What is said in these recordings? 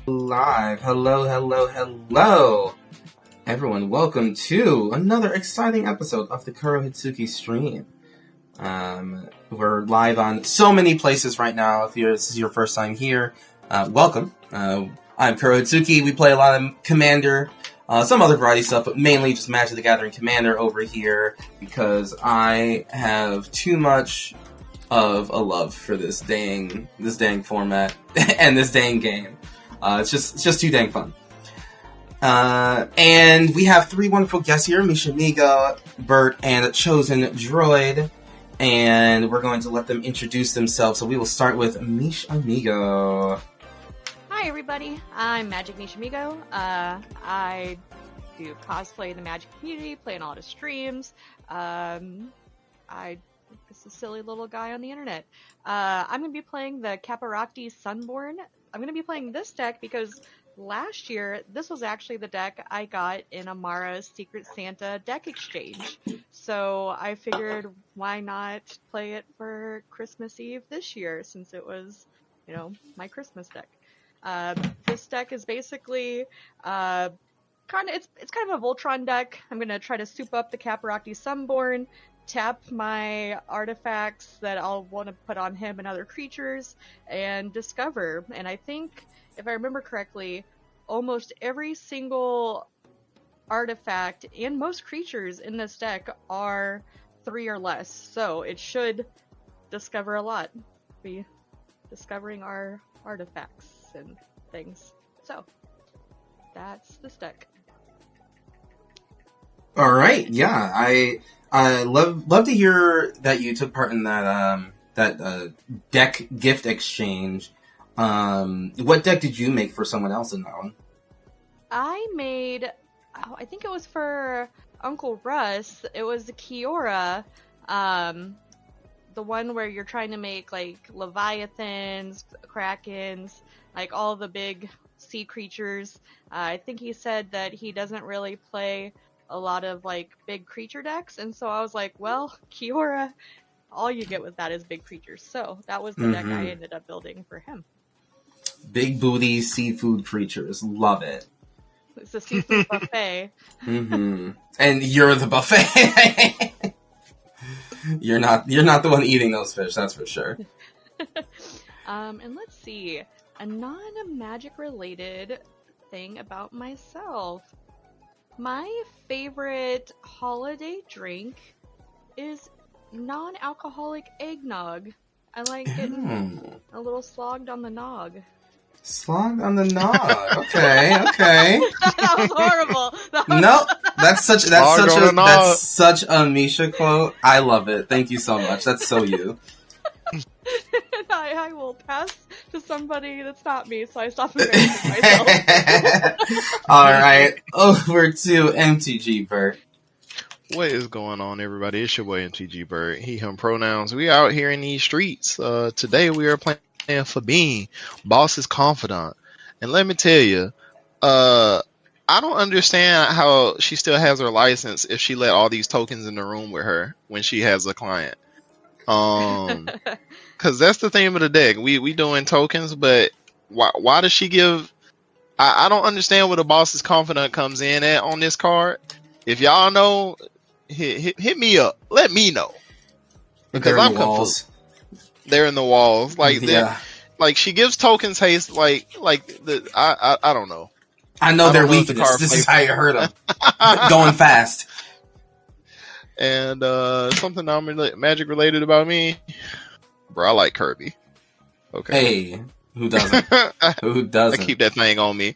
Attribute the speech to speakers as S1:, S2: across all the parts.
S1: Live. Hello. Everyone, welcome to another exciting episode of the Kurohitsuki stream. We're live on so many places right now. If this is your first time here, welcome. I'm Kurohitsuki. We play a lot of Commander, some other variety stuff, but mainly just Magic the Gathering Commander over here because I have too much of a love for this dang format and this dang game. It's just too dang fun. And we have three wonderful guests here, 𝔹𝕃ℂ𝔻, Bert, and Chosen Droid. And we're going to let them introduce themselves. So we will start with 𝔹𝕃ℂ𝔻.
S2: Hi everybody, I'm Magic 𝔹𝕃ℂ𝔻. I do cosplay in the Magic community, play in a lot of streams. I just a silly little guy on the internet. I'm going to be playing the 𝔹𝕃ℂ𝔻 Sunborn. I'm going to be playing this deck because last year, this was actually the deck I got in Amara's Secret Santa deck exchange. So I figured, why not play it for Christmas Eve this year, since it was, my Christmas deck. This deck is basically, it's kind of a Voltron deck. I'm going to try to soup up the 𝔹𝕃℻𝔻 Sunborn, tap my artifacts that I'll want to put on him and other creatures, and discover. And I think, if I remember correctly, almost every single artifact and most creatures in this deck are 3 or less. So it should discover a lot. Be discovering our artifacts and things. So that's this deck.
S1: All right, yeah, I love to hear that you took part in that deck gift exchange. What deck did you make for someone else in that one?
S2: I made, I think it was for Uncle Russ. It was the Kiora, the one where you're trying to make like Leviathans, Krakens, like all the big sea creatures. I think he said that he doesn't really play a lot of like big creature decks, and so I was like, well, Kiora, all you get with that is big creatures. So that was the deck I ended up building for him. Big
S1: booty seafood creatures, love it.
S2: It's a seafood buffet.
S1: And you're the buffet. You're not the one eating those fish, that's for sure.
S2: And let's see, a non-magic related thing about myself. My favorite holiday drink is non-alcoholic eggnog. I like getting a little slogged on the nog.
S1: Slogged on the nog. Okay.
S2: That was horrible.
S1: No, that's such a Misha quote. I love it. Thank you so much. That's so you.
S2: I will pass to somebody that's not me, so I stop embarrassing myself.
S1: Alright, over to MTG Bert.
S3: What is going on, everybody? It's your boy MTG Bert. He, him pronouns. We out here in these streets. Today we are playing Fabine, Boss's Confidant. And let me tell you, I don't understand how she still has her license if she let all these tokens in the room with her when she has a client. Cause that's the theme of the deck. We doing tokens, but why does she give? I don't understand where the Boss's Confidant comes in at on this card. If y'all know, hit me up. Let me know.
S1: Because I'm confused.
S3: They're in the walls. Like like she gives tokens haste. I don't know.
S1: I know their weakness. This is how you hurt them. Going fast.
S3: And something magic related about me, bro. I like Kirby. Okay.
S1: Hey, who doesn't? Who doesn't?
S3: I keep that thing on me.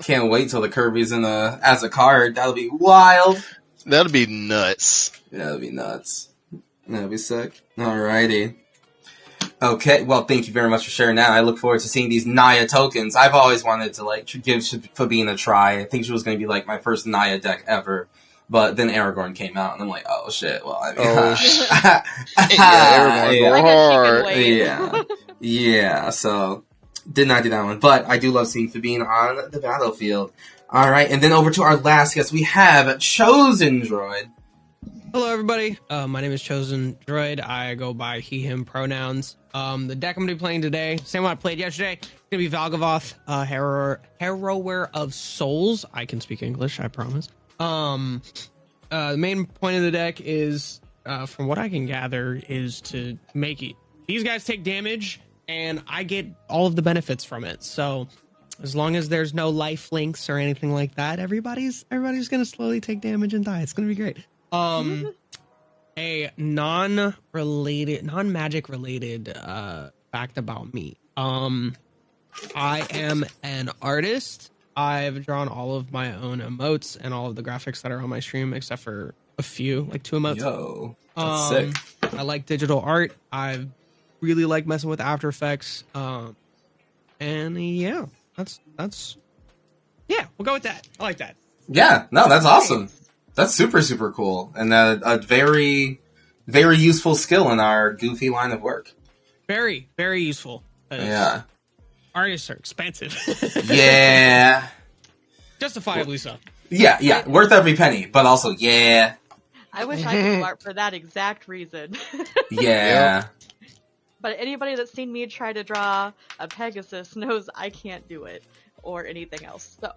S1: Can't wait till the Kirby's as a card. That'll be wild.
S3: That'll be nuts.
S1: Yeah, that'll be nuts. That'll be sick. Alrighty. Okay, well, thank you very much for sharing that. I look forward to seeing these Naya tokens. I've always wanted to give Fabine a try. I think she was going to be like my first Naya deck ever. But then Aragorn came out, and I'm like, oh shit, well, I mean...
S3: Aragorn go hard.
S1: Yeah, so did not do that one. But I do love seeing Fabine on the battlefield. Alright, and then over to our last guest, we have Chosen Droid.
S4: Hello, everybody. My name is Chosen Droid. I go by he, him pronouns. The deck I'm going to be playing today, same one I played yesterday, it's going to be Valgavoth, Harrower of Souls. I can speak English, I promise. The main point of the deck is, from what I can gather, is to make it. These guys take damage, and I get all of the benefits from it. So, as long as there's no life links or anything like that, everybody's going to slowly take damage and die. It's going to be great. A non-magic related fact about me. I am an artist. I've drawn all of my own emotes and all of the graphics that are on my stream, except for a few, like 2 emotes.
S1: Yo, that's sick.
S4: I like digital art. I really like messing with After Effects. And yeah, that's yeah. We'll go with that. I like that.
S1: Yeah, no, that's awesome. That's super, super cool. And a very, very useful skill in our goofy line of work.
S4: Very, very useful.
S1: Yeah.
S4: Artists are expensive.
S1: Yeah.
S4: Justifiably so.
S1: Yeah. Worth every penny, but also, yeah.
S2: I wish I could do art for that exact reason.
S1: Yeah.
S2: But anybody that's seen me try to draw a Pegasus knows I can't do it or anything else. So.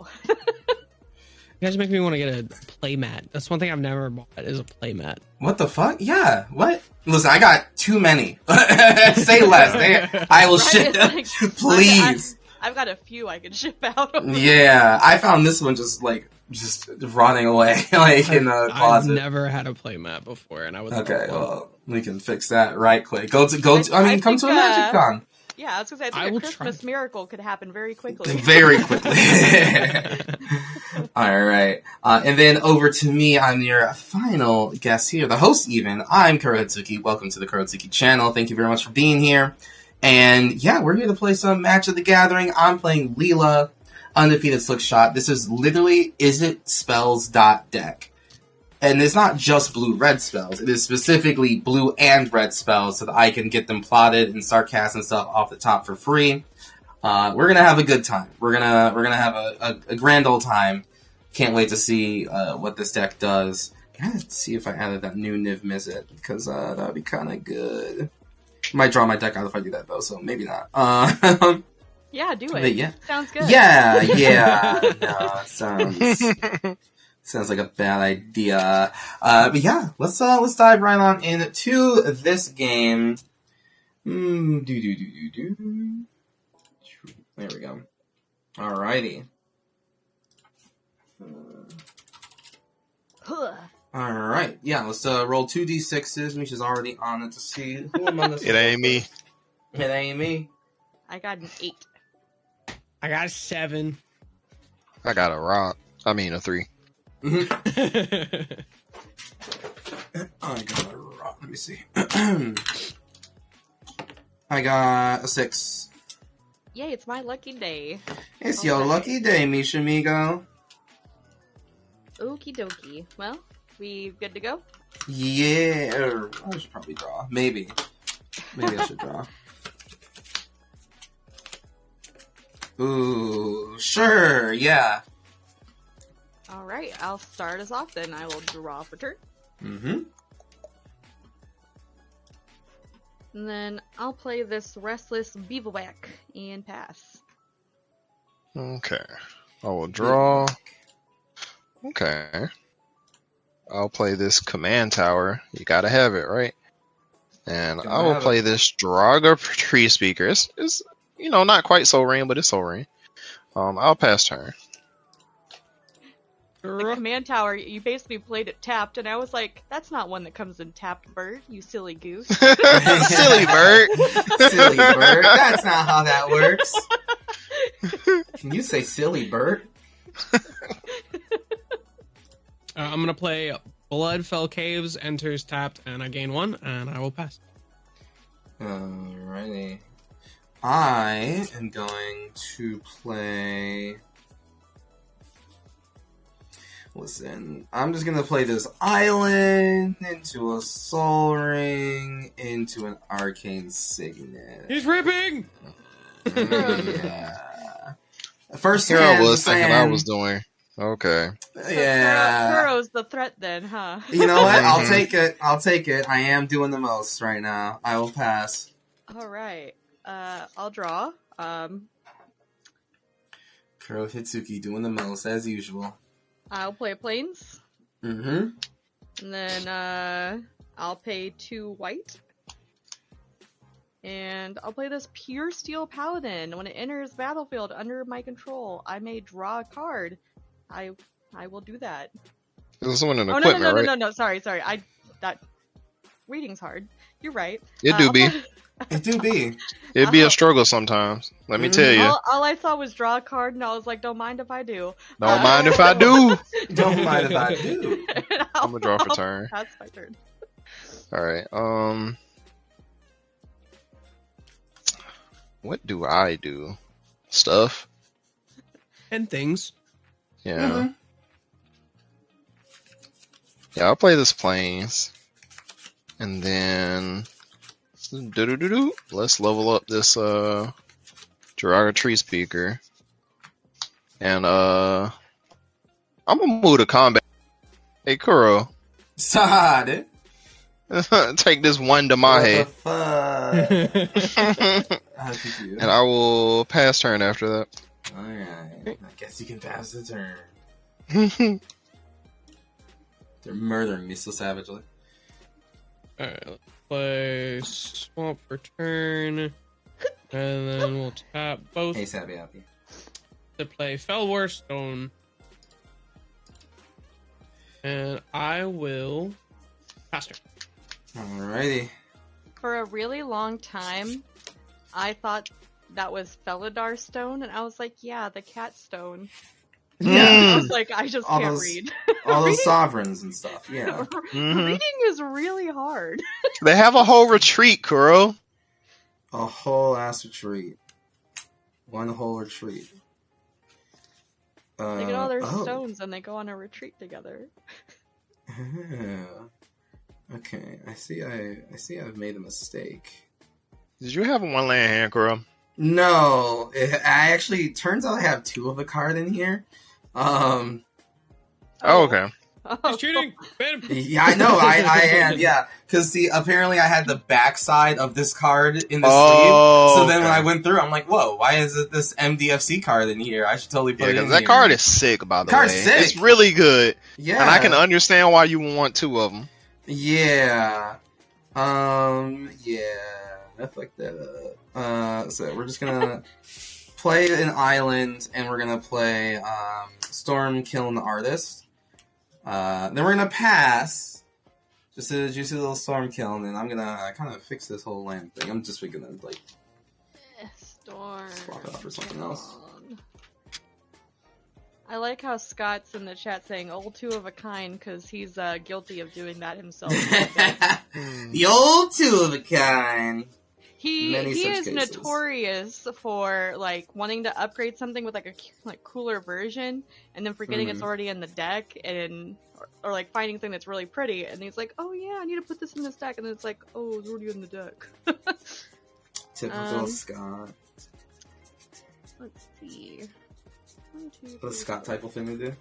S4: You guys make me want to get a playmat. That's one thing I've never bought is a playmat.
S1: What the fuck? Yeah. What? Listen, I got too many. Say less. I will ship.
S2: Like,
S1: Please.
S2: I've got a few I can ship out.
S1: Yeah. I found this one just rotting away, in the closet.
S4: I've never had a playmat before, and I would.
S1: Okay, well, we can fix that right quick. Come to a Magic Con.
S2: Yeah, I was gonna say, I think a Christmas miracle could happen very quickly.
S1: Very quickly. All right. And then over to me, I'm your final guest here, the host even. I'm Kurohitsuki. Welcome to the Kurohitsuki channel. Thank you very much for being here. And yeah, we're here to play some Match of the Gathering. I'm playing Leela, Undefeated Slick Shot. This is literally isitspells.deck. And it's not just blue-red spells. It is specifically blue and red spells so that I can get them plotted and start casting stuff off the top for free. We're gonna have a good time. We're gonna have a grand old time. Can't wait to see what this deck does. I gotta see if I added that new Niv Mizzet, because that would be kind of good. Might draw my deck out if I do that though, so maybe not.
S2: Yeah, do it.
S1: Yeah.
S2: Sounds good.
S1: Yeah. No, it sounds like a bad idea. But yeah, let's dive right on into this game. There we go. Alrighty. Alright, yeah, let's roll 2d6s. Misha's already on it to see who among us.
S3: It ain't me.
S1: It ain't me.
S2: I got an 8.
S4: I got a 7.
S3: I got a 3.
S1: I got a rock. Let me see. I got a 6.
S2: Yay, it's my lucky day.
S1: It's your lucky day, Misha Migo.
S2: Okie dokie. Well, we good to go?
S1: Yeah, I should probably draw. Maybe I should draw. Ooh, sure, yeah.
S2: Alright, I'll start us off then. I will draw for turn.
S1: Mm-hmm.
S2: And then I'll play this Restless Bivouac and pass.
S3: Okay. I will draw. Okay. I'll play this Command Tower. You gotta have it, right? And I will play this Draga Tree Speaker. It's not quite Soul Ring, but it's Soul Ring. I'll pass turn.
S2: The Command Tower, you basically played it tapped, and I was like, that's not one that comes in tapped, bird, you silly goose.
S3: Silly bird.
S1: Silly bird. That's not how that works. Can you say silly bird?
S4: I'm going to play Bloodfell Caves, enters tapped, and I gain 1, and I will pass.
S1: Alrighty. I am going to play... Listen, I'm just gonna play this island into a Soul Ring into an Arcane Signet.
S4: He's ripping!
S1: Yeah. First
S3: Here
S1: hand,
S3: I was thinking I was doing Okay.
S1: Yeah.
S2: Kuro's the threat then, huh?
S1: You know what? I'll
S3: Mhm.
S1: take it. I'll take it. I am doing the most right now. I will pass.
S2: All right. I'll draw.
S1: Kuro Hitsuki doing the most as usual.
S2: I'll play plains,
S1: Mm-hmm.
S2: and then I'll pay 2 white, and I'll play this pure steel paladin. When it enters battlefield under my control, I may draw a card. I will do that.
S3: This is one in
S2: Oh
S3: equipment, right?
S2: no. Sorry. That reading's hard. You're right.
S3: It do
S2: I'll
S3: be.
S2: play-
S1: It do be.
S3: It'd be a struggle sometimes. Let me tell you.
S2: all I saw was draw a card, and I was like, don't mind if I do.
S3: Don't mind if I do.
S1: Don't mind if I do.
S3: I'm gonna draw for turn.
S2: That's my turn.
S3: All right. What do I do? Stuff.
S4: And things.
S3: Yeah.
S1: Mhm.
S3: Yeah, I'll play this plains. And then let's level up this Jiraga tree speaker. And I'm gonna move to combat. Hey Kuro.
S1: Sade.
S3: Take this one to my
S1: What
S3: head.
S1: the fuck? How could you?
S3: And I will pass turn after that.
S1: Alright. I guess you can pass the turn. They're murdering me so savagely.
S4: Alright, let's play Swamp for turn. And then we'll tap both
S1: Hey, Sabby Happy.
S4: to play Fellwar Stone. And I will pass turn.
S1: Alrighty.
S2: For a really long time, I thought that was Felidar stone, and I was like, yeah, the cat stone. I was like, I just
S1: All
S2: can't
S1: those-
S2: read.
S1: All those
S2: Reading-
S1: sovereigns and stuff, yeah.
S3: Mhm.
S2: Reading is really hard.
S3: They have a whole retreat, Kuro.
S1: A whole ass retreat. One whole retreat.
S2: They get all their
S1: oh.
S2: stones and they go on a retreat together.
S1: Yeah. Okay, I see I've made a mistake.
S3: Did you have a one land hand, Kuro?
S1: No, I actually turns out I have 2 of a card in here.
S3: Oh, okay.
S4: He's cheating! Ban him!
S1: Yeah, I know, I am, yeah. Because, see, apparently I had the backside of this card in the
S3: Oh,
S1: sleeve. So then when
S3: okay.
S1: I went through, I'm like, whoa, why is it this MDFC card in here? I should totally put
S3: Yeah,
S1: it in
S3: because that
S1: here.
S3: card is sick, by the
S1: Card's
S3: way.
S1: sick.
S3: It's really good.
S1: Yeah.
S3: And I can understand why you want 2 of them.
S1: Yeah. Yeah. I fucked that up. So we're just gonna play an island, and we're gonna play, Storm killing the artist. Then we're gonna pass. Just a juicy little storm kill, and then I'm gonna kind of fix this whole land thing. I'm just gonna, like,
S2: Storm.
S1: swap it out for something else.
S2: I like how Scott's in the chat saying old 2 of a kind because he's guilty of doing that himself.
S1: The old 2 of a kind.
S2: He
S1: Many such
S2: is
S1: cases.
S2: notorious for like wanting to upgrade something with like a cooler version and then forgetting it's already in the deck and or like finding something that's really pretty and he's like, oh yeah, I need to put this in this deck and then it's like, oh, it's already in the deck.
S1: Typical Scott.
S2: Let's see. 1, 2,
S1: What a
S2: 3,
S1: Scott
S2: 4.
S1: type of thing to do.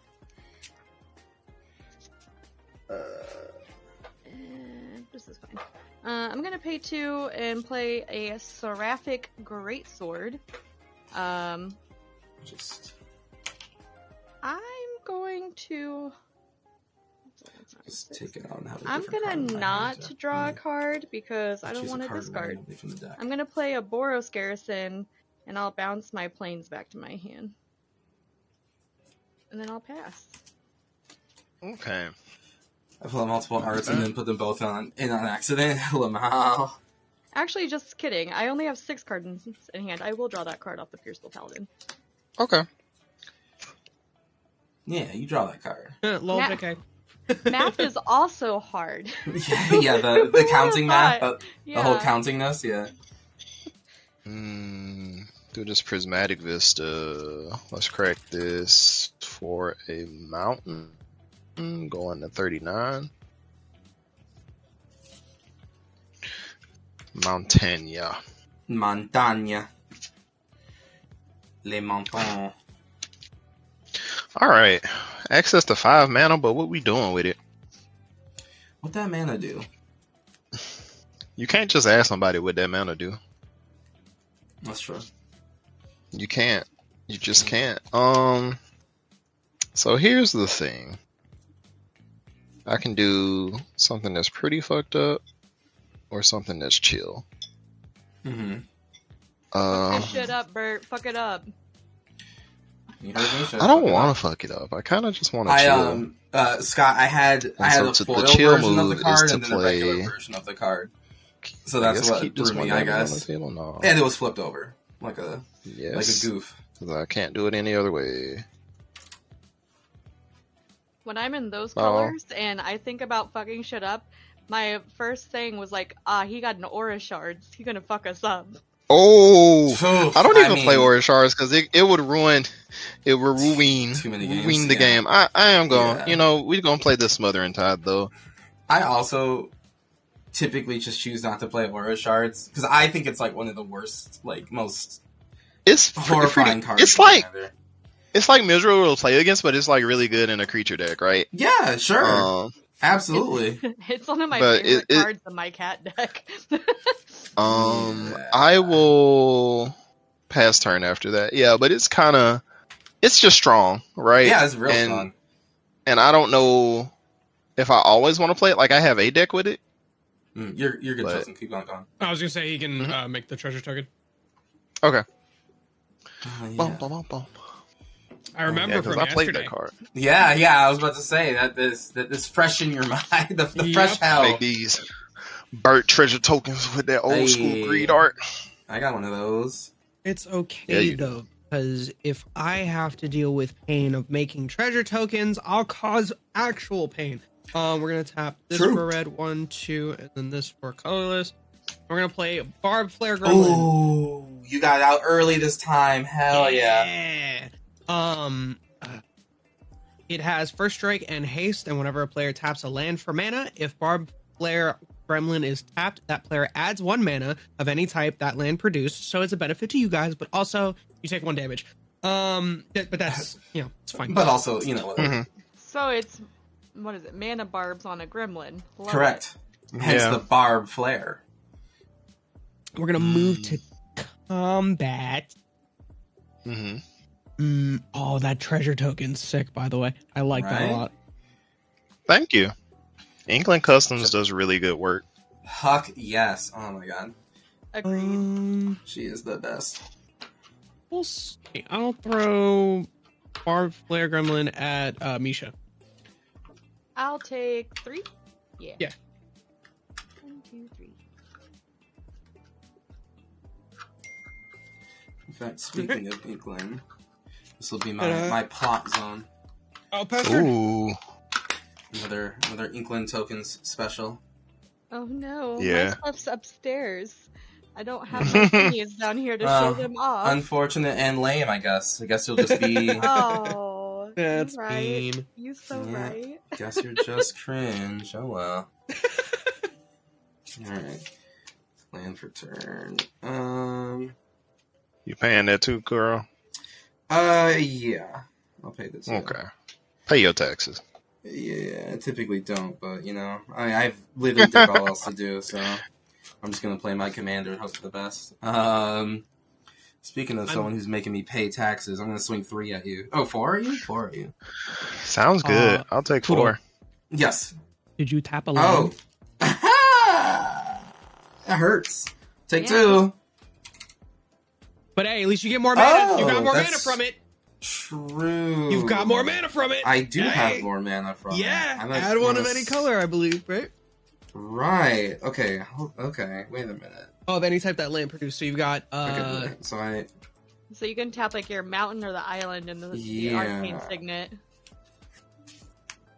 S2: This is fine. I'm gonna pay 2 and play a Seraphic Greatsword.
S1: Just
S2: I'm going to.
S1: take it out and have a
S2: I'm
S1: different
S2: gonna
S1: card in my
S2: not
S1: hand,
S2: draw a
S1: yeah.
S2: card because I don't
S1: Choose a
S2: want to
S1: card
S2: discard.
S1: randomly from the deck.
S2: I'm gonna play a Boros Garrison and I'll bounce my planes back to my hand. And then I'll pass.
S3: Okay.
S1: I pull out multiple arts and then put them both on in on accident. Lamau.
S2: Actually, just kidding. I only have 6 cards in hand. I will draw that card off the Pierceful Paladin.
S3: Okay.
S1: Yeah, you draw that card.
S4: Lol,
S2: Nah.
S4: JK.
S2: Math is also hard.
S1: Yeah, the counting math, the
S2: Yeah.
S1: whole countingness, yeah.
S3: Do this prismatic vista. Let's crack this for a mountain. Going to 39. Montagna.
S1: Montagne. Les montagnes.
S3: All right. Access to 5 mana, but what we doing with it?
S1: What that mana do?
S3: You can't just ask somebody what that mana do.
S1: That's true.
S3: You can't. You just can't. So here's the thing. I can do something that's pretty fucked up, or something that's chill.
S1: Mm-hmm.
S2: Fuck this shit up, Bert. Fuck it up.
S1: You heard me.
S3: I don't want to fuck it up. I kind of just want to chill.
S1: Scott, I had a
S3: so
S1: foil
S3: the chill
S1: version of the
S3: move
S1: card
S3: is to
S1: and then a
S3: play.
S1: regular version of the card. So
S3: I
S1: that's
S3: guess
S1: what
S3: keep
S1: threw
S3: this
S1: me,
S3: one
S1: I
S3: down on the
S1: guess.
S3: table? No.
S1: And it was flipped over like a
S3: Yes.
S1: goof.
S3: 'Cause I can't do it any other way.
S2: When I'm in those
S3: Oh.
S2: colors and I think about fucking shit up, my first thing was like, he got an aura shards. He's gonna fuck us up.
S3: Oh,
S1: Phew,
S3: I don't even
S1: mean,
S3: play Aura Shards because it would ruin
S1: too many games,
S3: the
S1: yeah.
S3: game. I am going.
S1: Yeah.
S3: You know, we're gonna play this Smothering Tide though.
S1: I also typically just choose not to play Aura Shards because I think it's like one of the worst, like most
S3: It's
S1: horrifying cards.
S3: It's like miserable to play against, but it's like really good in a creature deck, right?
S1: Yeah, sure, absolutely.
S2: It's one of my
S3: But
S2: favorite cards in my cat deck.
S1: Yeah.
S3: I will pass turn after that. Yeah, but it's just strong, right?
S1: Yeah, it's real strong.
S3: And I don't know if I always want to play it. Like I have a deck with it.
S1: You're good, Justin. Keep going.
S4: I was gonna say he can make the treasure token.
S3: Okay.
S1: Yeah.
S3: Boom, boom, boom, boom.
S4: I remember from
S3: I played
S4: yesterday.
S3: that card.
S1: Yeah, I was about to say that this fresh in your mind, the fresh hell.
S3: Make these Burt treasure tokens with that old school greed art.
S1: I got one of those.
S4: It's okay though, because if I have to deal with pain of making treasure tokens, I'll cause actual pain. We're gonna tap this for red, 1, 2, and then this for colorless. We're gonna play Barb Flare Gremlin.
S1: Ooh, you got out early this time. Hell yeah.
S4: It has first strike and haste, and whenever a player taps a land for mana, if Barb Flare Gremlin is tapped, that player adds 1 mana of any type that land produced. So it's a benefit to you guys, but also you take 1 damage. But that's it's fine.
S1: But also, whatever.
S2: So it's what is it? Mana barbs on a gremlin. Love
S1: Correct.
S2: it.
S1: Hence the Barb Flare.
S4: We're gonna move to combat. Oh, that treasure token's sick, by the way. I like that a lot.
S3: Thank you. England Customs does really good work.
S1: Huck, yes. Oh my god.
S2: Agreed.
S1: She is the best.
S4: We'll see. I'll throw Barb Flare Gremlin at Misha.
S2: I'll take 3. Yeah. 1, 2, 3.
S1: In fact, speaking of England, this will be my plot zone.
S4: Oh, Pastor.
S3: Ooh.
S1: Another England tokens special.
S2: Oh no.
S3: Yeah.
S2: My stuff's upstairs. I don't have my thingies down here to show them off.
S1: Unfortunate and lame, I guess. I guess you'll just be...
S2: Oh.
S4: That's
S2: right.
S4: mean.
S2: You so right.
S1: Guess you're just cringe. Oh well. Alright. Land for turn.
S3: You paying that too, girl?
S1: Yeah. I'll pay this.
S3: Okay. Pay your taxes.
S1: Yeah, I typically don't, but I've literally got all else to do, so I'm just gonna play my commander and hope for the best. Speaking of someone who's making me pay taxes, I'm gonna swing 3 at you. Oh, 4 at you? 4 at you.
S3: Sounds good. I'll take 4.
S1: Yes.
S4: Did you tap a land?
S1: Oh. That hurts. Take 2.
S4: But hey, at least you get more mana.
S1: Oh,
S4: you got more mana from it.
S1: True.
S4: You've got more mana from it.
S1: I do have more mana from it.
S4: Yeah. Add 1 of any color, I believe, right?
S1: Right. Okay. Okay. Wait a minute.
S4: Oh, of any type that land produced. So you've got
S1: Okay.
S2: So you can tap like your mountain or the island and the arcane signet.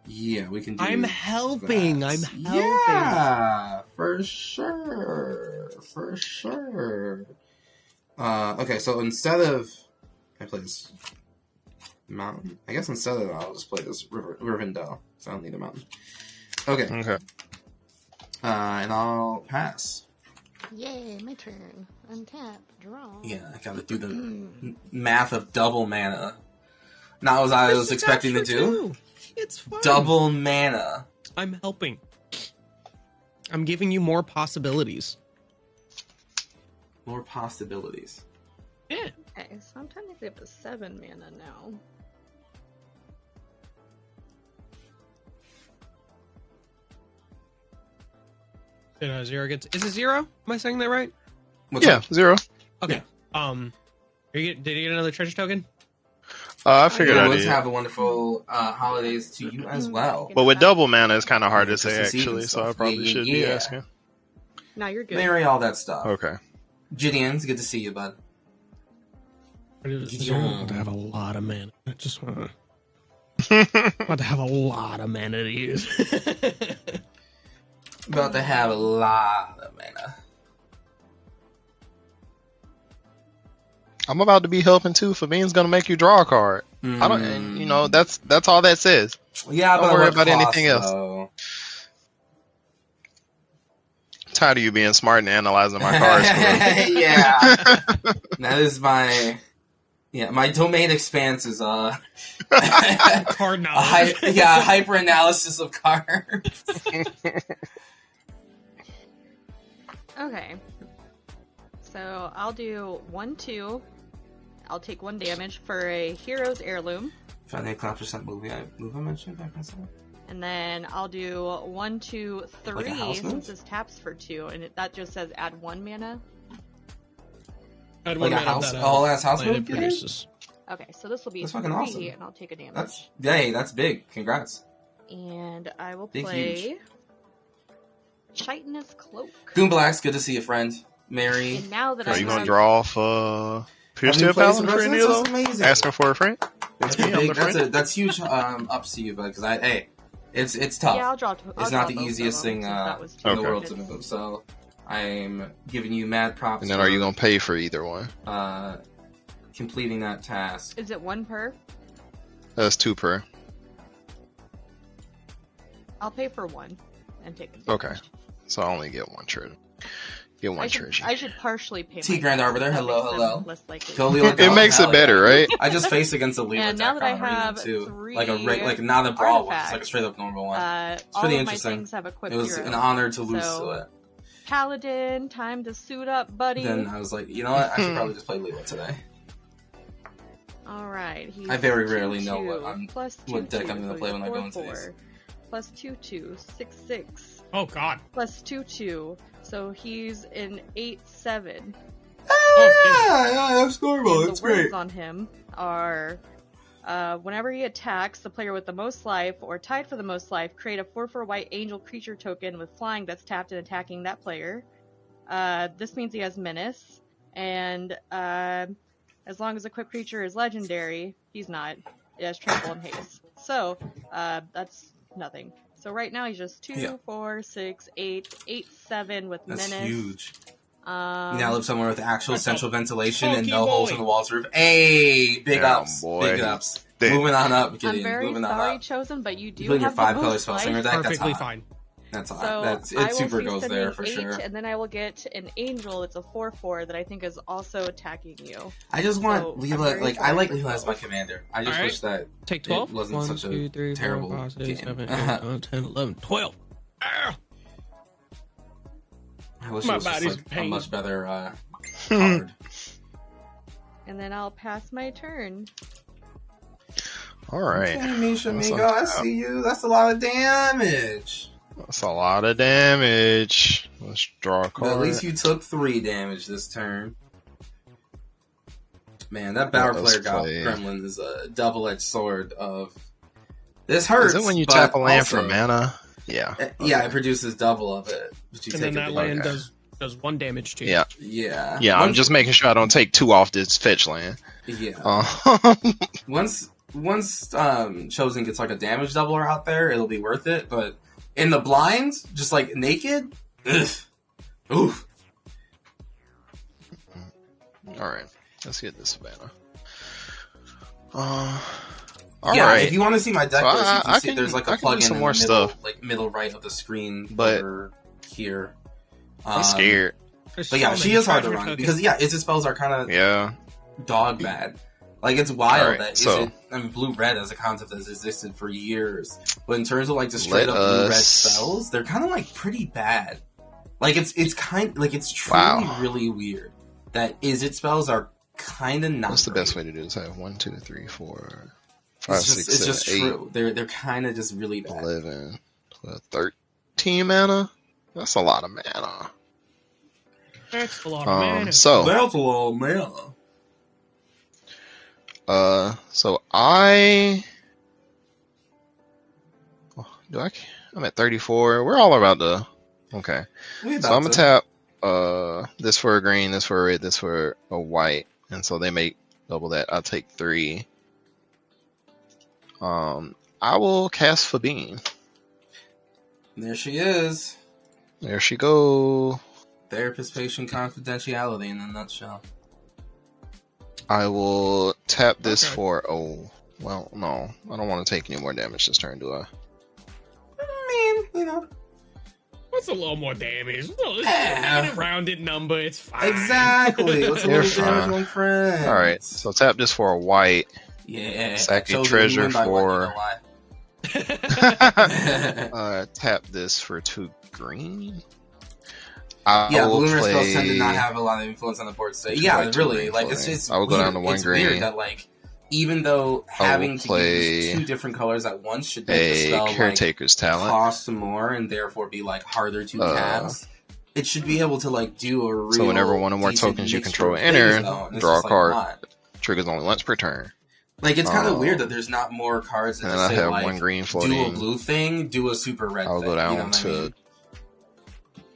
S1: Yeah, we can do
S4: I'm helping.
S1: that.
S4: I'm helping.
S1: Yeah, for sure. For sure. Okay, so instead of I play this mountain, I guess instead of that, I'll just play this Rivendell. So I don't need a mountain. Okay.
S3: Okay.
S1: And I'll pass.
S2: Yay, my turn. Untap, draw.
S1: Yeah, I gotta do the math of double mana. Not what I was
S4: This is
S1: expecting to
S4: extra
S1: do.
S4: too. It's fine.
S1: Double mana.
S4: I'm helping. I'm giving you more possibilities.
S1: More possibilities.
S4: Yeah.
S2: Okay, so I'm technically up to 7 mana now.
S4: Zero gets. Is it 0? Am I saying that right?
S1: What's
S3: Yeah,
S1: up?
S3: 0.
S4: Okay. Did you get another treasure token?
S3: I figured
S1: Yeah,
S3: I
S1: let's
S3: did.
S1: have a wonderful holidays to you as well.
S3: But with double mana, it's kind of hard
S1: Yeah,
S3: to say,
S1: Christmas Eve and
S3: actually, so I
S1: stuff.
S3: probably should be asking.
S2: No, you're good.
S1: Marry all that stuff.
S3: Okay.
S1: Gideon, it's good to see you, bud.
S4: Zero about to have a lot of mana. I just want about to have a lot of mana to use.
S1: About to have a lot of mana.
S3: I'm about to be helping too. Fabine's gonna make you draw a card. I don't, and, you know, that's all that says.
S1: Yeah,
S3: Don't
S1: but
S3: worry
S1: what
S3: about
S1: cost,
S3: anything else.
S1: though?
S3: Tired of you being smart and analyzing my cards.
S1: Yeah, that is my domain expanse is
S4: Card
S1: a
S4: knowledge.
S1: hyper analysis of cards.
S2: Okay. So I'll do 1/2. I'll take 1 damage for a hero's heirloom.
S1: Find a /% movie. I mentioned back myself.
S2: And then I'll do 1, 2, 3
S1: Like a house move?
S2: since this taps for 2, and that just says add 1 mana.
S4: Add
S1: Like
S4: one
S1: a
S4: mana
S1: house,
S4: that,
S1: all ass house
S4: planet
S1: move. Yeah?
S4: produces.
S2: Okay, so this will be
S1: That's
S2: 3,
S1: fucking awesome.
S2: and I'll take a damage.
S1: That's big. Congrats.
S2: And I will
S1: Big,
S2: play
S1: huge.
S2: Chitinous Cloak.
S1: Goon Blacks, good to see you, friend. Mary.
S2: And now that
S3: Are
S2: I
S3: you
S2: have...
S3: gonna draw off Pierce
S1: Have you
S3: to a
S1: played some
S3: Paladin for any of
S1: That's
S3: those?
S1: amazing.
S3: Asking for a friend?
S1: That's
S3: me, I'm the friend.
S1: that's huge ups to you, bud. Because it's tough.
S2: Yeah, I'll draw.
S1: It's not the easiest thing in the
S3: Okay.
S1: world to move. So I'm giving you mad props.
S3: And then are you gonna pay for either one?
S1: Completing that task?
S2: Is it 1 per?
S3: That's 2 per.
S2: I'll pay for 1 and take it.
S3: Okay. So I only get 1 treasure. Get 1 treasure.
S2: I should partially pay.
S1: T
S2: my
S1: Grand
S2: tax.
S1: Arbiter,
S2: That
S1: hello,
S2: makes them
S1: hello.
S2: Less likely.
S1: Go Leela, go.
S3: It makes
S1: Hell
S3: it better,
S1: yeah.
S3: right?
S1: I just faced against a Leela
S2: And now
S1: deck
S2: that I
S1: on Arena
S2: have
S1: too,
S2: 3
S1: like not a brawl one, just like a
S2: artifacts,
S1: straight up normal one. It's
S2: all
S1: pretty
S2: of my
S1: interesting.
S2: things have equipped
S1: It was
S2: 0.
S1: an honor to lose
S2: So-
S1: to it.
S2: Paladin, time to suit up, buddy.
S1: Then I was like, you know what? I should probably just play Leela today.
S2: All right. He's
S1: I very
S2: 2,
S1: rarely know
S2: 2,
S1: what
S2: plus 2,
S1: what deck
S2: 2,
S1: I'm gonna
S2: so
S1: play
S2: he's
S1: when I go
S2: 4,
S1: into these.
S2: 4, plus 2, 2, 6, 6,
S4: Oh God.
S2: plus 2, 2. So he's an 8, 7.
S1: Yeah, that's normal.
S2: And
S1: It's
S2: the words
S1: great.
S2: on him are, whenever he attacks the player with the most life or tied for the most life, create a 4/4 white angel creature token with flying that's tapped and attacking that player. This means he has menace, and as long as a quick creature is legendary, he's not. It has trample and haste. So that's nothing. So right now he's just 2, 4, 6, 8, 8, 7 with
S1: That's
S2: menace.
S1: huge. You now live somewhere with actual
S4: That's
S1: central ventilation and
S4: funky
S1: no holes in
S4: boy.
S1: the walls roof. Hey, big
S3: Damn,
S1: ups.
S3: boy.
S1: Big ups.
S3: Damn.
S1: Moving on up,
S2: I'm
S1: Gideon.
S2: very
S1: Moving on
S2: sorry,
S1: up.
S2: Chosen, but you do
S1: You put in your
S2: have
S1: 5
S2: the
S1: color
S2: most
S1: spell
S2: life.
S1: singer deck. That's
S4: Perfectly
S1: hot.
S4: fine.
S1: That's hot.
S2: So
S1: That's
S2: I
S1: it.
S2: will
S1: Super
S2: be
S1: goes
S2: sending
S1: there for
S2: 8,
S1: sure.
S2: and then I will get an angel. It's a 4/4 that I think is also attacking you.
S1: I just want
S2: So, I'm
S1: Leela.
S2: very
S1: Like I
S2: sorry
S1: like
S2: for
S1: Leela as my
S2: both.
S1: commander. I just
S4: Alright.
S1: wish that
S4: Take 12.
S1: It wasn't
S4: 1,
S1: such a
S4: 2, 3, 4,
S1: terrible
S4: 5, 6,
S1: game.
S4: 7, 8, 9, 10, 11, 12. Ah!
S1: I wish
S4: My
S1: it was just
S4: body's
S1: like a
S4: pain.
S1: much better card.
S2: And then I'll pass my turn.
S3: All right.
S1: Okay, Misha,
S3: That's
S1: Migo, I see you. That's a lot of damage.
S3: That's a lot of damage. Let's draw a
S1: But
S3: card.
S1: at least you took 3 damage this turn. Man, that Power
S3: Let's
S1: Player
S3: play.
S1: Gremlin is a double-edged sword of... This hurts,
S3: Is it when you
S1: but
S3: tap a land for
S1: also-
S3: mana? Yeah.
S1: Yeah, it produces double of it. But you
S4: And
S1: take
S4: then
S1: a
S4: that
S1: big-
S4: land
S3: Okay.
S4: does 1 damage to you.
S3: Yeah.
S1: Yeah.
S3: Yeah, I'm just making sure I don't take 2 off this fetch land.
S1: Yeah. Once Chosen gets like a damage doubler out there, it'll be worth it. But in the blinds, just like naked, ugh. Oof.
S3: Alright. Let's get this Savannah.
S1: Yeah,
S3: Alright.
S1: if you want to see my deck
S3: So
S1: list, you can
S3: I
S1: see
S3: can-
S1: there's like
S3: I
S1: a
S3: can do
S1: plugin
S3: some
S1: in
S3: more
S1: the middle,
S3: stuff.
S1: like middle right of the screen
S3: But-
S1: over here.
S3: I'm scared.
S4: There's
S1: But yeah,
S4: so
S1: she
S4: many
S1: is hard to
S4: treasure
S1: run
S4: tokens.
S1: because yeah, its spells are kind of
S3: Yeah.
S1: dog bad. Like, it's wild
S3: Alright,
S1: that
S3: so
S1: I mean, blue-red as a concept has existed for years. But in terms of, like, just
S3: let
S1: straight-up blue-red
S3: us.
S1: spells, they're kind of, like, pretty bad. Like, it's truly
S3: Wow.
S1: really weird that Izzet spells are kind of not
S3: What's the
S1: great.
S3: best way to do this? I have 1, 2, 3, 4, 5,
S1: It's just,
S3: 6,
S1: it's
S3: 7,
S1: just
S3: 8,
S1: true. They're kind of just really bad.
S3: 11, 12, 13 mana. That's a lot of mana.
S4: That's a lot of mana.
S3: So
S1: That's a lot of mana.
S3: so I'm at 34. We're all about to. Okay.
S1: We
S3: So
S1: about
S3: I'm gonna
S1: to.
S3: tap this for a green, this for a red, this for a white, and so they make double that. I'll take 3. I will cast Fabine.
S1: There she is.
S3: There she go.
S1: Therapist patient confidentiality in a nutshell.
S3: I will tap this
S4: Okay.
S3: for well, no. I don't want to take any more damage this turn, do I?
S1: I mean, you know.
S4: What's a little more damage? It's
S1: Yeah.
S4: a rounded number. It's fine.
S1: Exactly. What's a
S3: You're
S1: little damage
S3: fine.
S1: on friends?
S3: Alright, so tap this for a white.
S1: Yeah.
S3: Sack a
S1: Chosen,
S3: treasure
S1: you win by one, you
S3: for-
S1: know why.
S3: Tap this for 2 green.
S1: Yeah,
S3: will
S1: blue and red spells
S3: play
S1: tend to not have a lot of influence on the board state.
S3: two
S1: Yeah,
S3: white, two
S1: really.
S3: green
S1: Like,
S3: for
S1: it's
S3: me.
S1: just
S3: I will go
S1: weird.
S3: down to 1
S1: It's
S3: green.
S1: weird that, like, even though having to
S3: play
S1: use 2 different colors at once should make the
S3: a
S1: spell, like,
S3: caretaker's talent.
S1: cost more and therefore be, like, harder to cast, it should be able to, like, do a real
S3: So whenever one or more
S1: decent
S3: tokens you
S1: mixture
S3: control
S1: of
S3: enter,
S1: things, though, and it's
S3: draw a
S1: just, like,
S3: card.
S1: not.
S3: Triggers only once per turn.
S1: Like, it's kind of weird that there's not more cards that
S3: And then
S1: just
S3: I
S1: say,
S3: have
S1: like,
S3: 1 green
S1: do a
S3: floating.
S1: blue thing, do a super red
S3: I'll
S1: thing.
S3: go down
S1: you know what
S3: to
S1: I mean?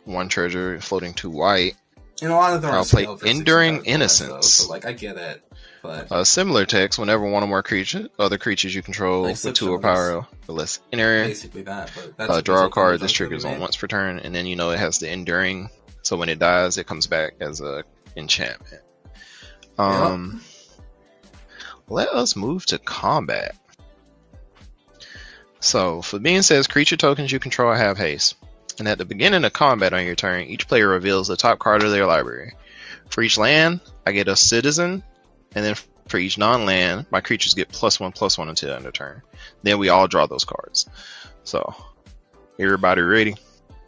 S3: 1 treasure floating 2 white.
S1: And a lot of them are
S3: I'll play
S1: scaled for
S3: Enduring
S1: 65 points, though,
S3: Innocence.
S1: so, like, I get it. But
S3: Similar text, whenever one or more other creatures you control
S1: Like
S3: with
S1: Slip
S3: 2 or
S1: Shoulders.
S3: power or less enter,
S1: basically that. But that's
S3: draw a
S1: basically
S3: card.
S1: the
S3: This
S1: junk
S3: triggers
S1: that we
S3: on
S1: made.
S3: once per turn, and then it has the Enduring. So when it dies, it comes back as a enchantment. Let us move to combat. So, Fabine says, creature tokens you control have haste. And at the beginning of combat on your turn, each player reveals the top card of their library. For each land, I get a citizen, and then for each non-land, my creatures get +1/+1 until end of turn. Then we all draw those cards. So, everybody ready?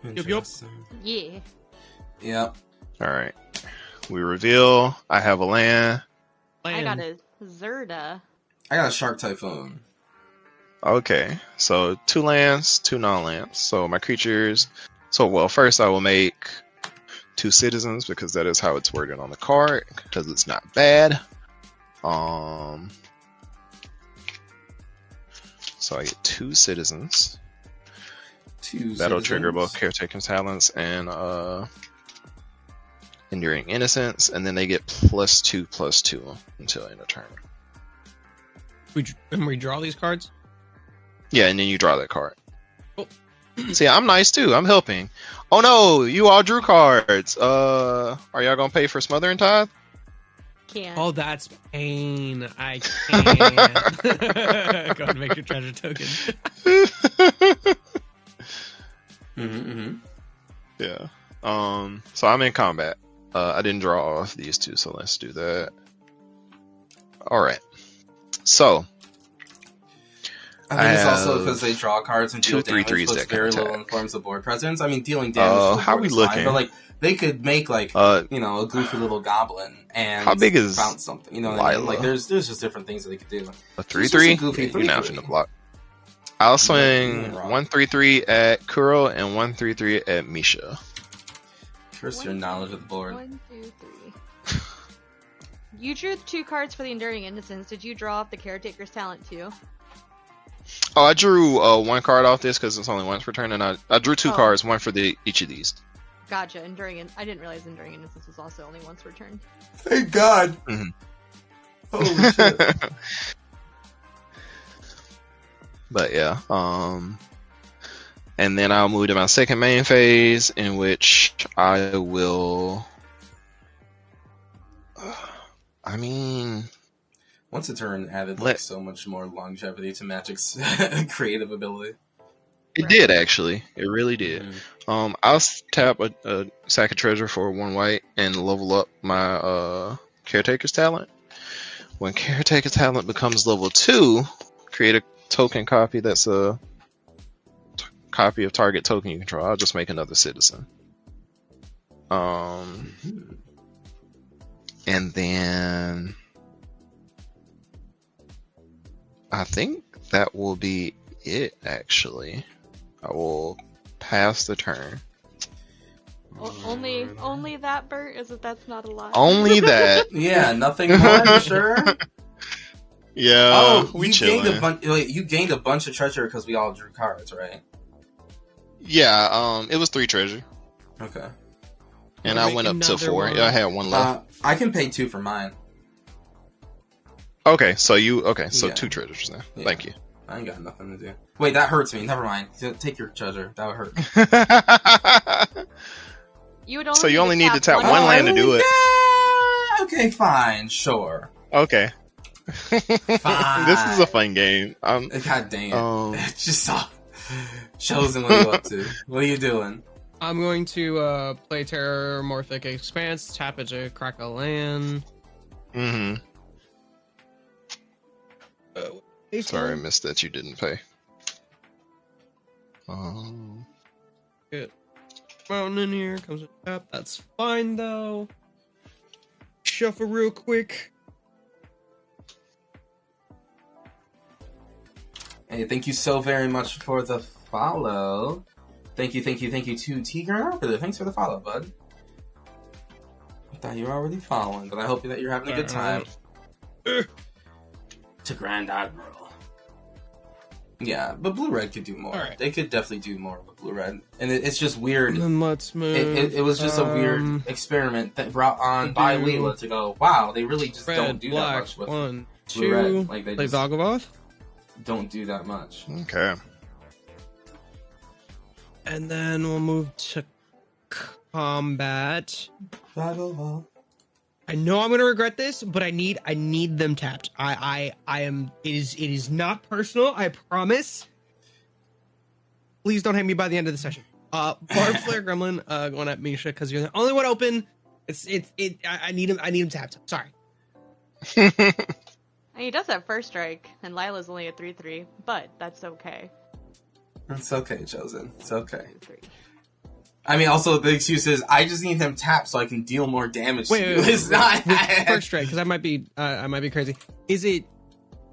S4: yup.
S1: Interesting.
S2: Yeah.
S1: Yep.
S3: Alright. We reveal, I have a land.
S2: I got a Zerda.
S1: I got a Shark Typhoon.
S3: Okay, so 2 lands, 2 non-lands. So my creatures. First I will make 2 citizens because that is how it's worded on the card. Because it's not bad. So I get 2 citizens. That'll trigger both caretaking talents and enduring innocence, and then they get +2/+2 until end of turn.
S4: We draw these cards.
S3: Yeah, and then you draw that card.
S4: Oh.
S3: See, I'm nice too. I'm helping. Oh no, you all drew cards. Are y'all gonna pay for Smother and Tithe?
S2: Can't.
S4: Oh, that's pain. I can't. Go ahead and make your treasure token.
S3: Yeah. So I'm in combat. I didn't draw off these 2, so let's do that. All right. So
S1: I think it's also
S3: have
S1: because they draw cards and deal
S3: 2 3
S1: damage,
S3: 3s
S1: puts
S3: that can
S1: very little
S3: attack.
S1: influence of board presence. I mean, dealing damage to the
S3: how
S1: board
S3: we
S1: is fine,
S3: looking?
S1: but like they could make like a goofy little goblin and
S3: How big is
S1: bounce something. You know what I mean?
S3: Lila?
S1: Like there's just different things that they could do.
S3: A
S1: It's just
S3: 3/3?
S1: a goofy
S3: You're not
S1: 3/3.
S3: finna block. I'll
S1: you're
S3: swing
S1: wrong.
S3: 1/3/3 at Kuro and 1/3/3 at Misha.
S1: Curse your knowledge of the board.
S2: 1, 2, 3. You drew 2 cards for the Enduring Innocence. Did you draw off the Caretaker's Talent too?
S3: Oh, I drew 1 card off this because it's only once per turn, and I drew 2
S2: Oh.
S3: cards, 1 for each of these.
S2: Gotcha. I didn't realize Enduring Innocence was also only once per turn.
S1: Thank God.
S3: Mhm.
S1: Holy shit.
S3: But yeah, and then I'll move to my second main phase, in which I will. I mean,
S1: Once a turn added like so much more longevity to Magic's creative ability.
S3: it did actually. It really did.
S1: Mhm.
S3: I'll tap a sack of treasure for 1 white and level up my caretaker's talent. When caretaker talent becomes level 2, create a token copy that's a copy of target token you control. I'll just make another citizen. And then I think that will be it, actually. I will pass the turn.
S2: Only that, Bert? That's not a lot?
S3: Only that.
S1: Yeah, nothing more, you sure?
S3: Yeah,
S1: Oh,
S3: we
S1: you
S3: chilling.
S1: gained a bunch of treasure because we all drew cards, right?
S3: Yeah, it was 3 treasure.
S1: Okay.
S3: And
S4: Wanna
S3: I
S4: make
S3: went up to
S4: another
S3: 4.
S4: one?
S3: Yeah, I had 1 left.
S1: I can pay 2 for mine.
S3: Okay, so yeah. 2 treasures now.
S1: Yeah.
S3: Thank you.
S1: I ain't got nothing to do. Wait, that hurts me. Never mind. Take your treasure. That would hurt.
S2: You would only
S3: So you only need to tap
S2: one
S3: one land to do it.
S1: Yeah. Okay, fine. Sure.
S3: Okay.
S1: Fine.
S3: This is a fun game.
S1: God dang it. Just stop. Chosen, what are you up to? What are you doing?
S4: I'm going to play Terramorphic Expanse, tap it to crack a land.
S3: Mm-hmm.
S4: Hey,
S3: Sorry, I
S4: fun.
S3: missed that you didn't pay.
S4: Get mountain in here, comes a tap. That's fine though. Shuffle real quick.
S1: Hey, thank you so very much for the follow. Thank you to Tigger for the thanks for the follow, bud. I thought you were already following, but I hope that you're having a good time. To Grand Admiral. Yeah, but Blue Red could do more.
S4: Alright.
S1: They could definitely do more with Blue Red, and it's just weird.
S4: And then let's move.
S1: It was just a weird experiment that brought on by Leela to go, wow, they really just don't do that much with
S4: 1,
S1: Blue
S4: 2.
S1: Red. Like they
S4: Play
S1: just
S4: Valgavoth.
S1: don't do that much.
S3: Okay.
S4: And then we'll move to combat. I know I'm gonna regret this, but I need them tapped. I am. It is not personal. I promise. Please don't hate me by the end of the session. Barb Flare Gremlin going at Misha because you're the only one open. I need him tapped. Sorry.
S2: And he does have first strike, and Lila's only a 3/3, but that's okay.
S1: It's okay, Chosen. It's okay.
S2: 3/3.
S1: I mean, also the excuse is I just need him tapped so I can deal more damage.
S4: Wait,
S1: to you. It's not
S4: first strike because I might be crazy. Is it?